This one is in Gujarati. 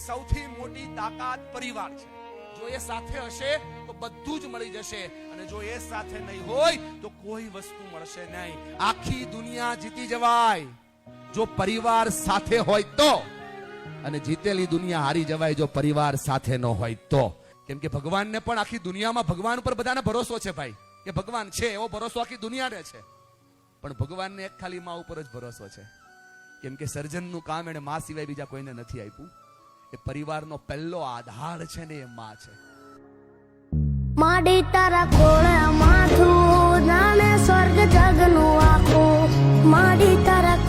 સૌથી મોટી તાકાત પરિવાર છે. જો એ સાથે હશે તો બધું જ મળી જશે, અને જો એ સાથે નહીં હોય તો કોઈ વસ્તુ મળશે નહીં. આખી દુનિયા જીતી જવાય જો પરિવાર સાથે હોય તો, અને જીતેલી દુનિયા હારી જવાય જો પરિવાર સાથે ન હોય તો. કેમ કે ભગવાનને પણ આખી દુનિયામાં ભગવાન ઉપર બધાને ભરોસો છે ભાઈ, કે ભગવાન છે એવો ભરોસો આખી દુનિયાને છે. પણ ભગવાનને એક ખાલી માં ઉપર જ ભરોસો છે. કેમ કે સર્જનનું કામ એને માં સિવાય બીજા કોઈને નથી આપ્યું. એ પરિવારનો પહેલો આધાર છે ને એ માં છે. માડી તારા કોળે માથું જાણે સ્વર્ગ જગનું આખું, માડી તારા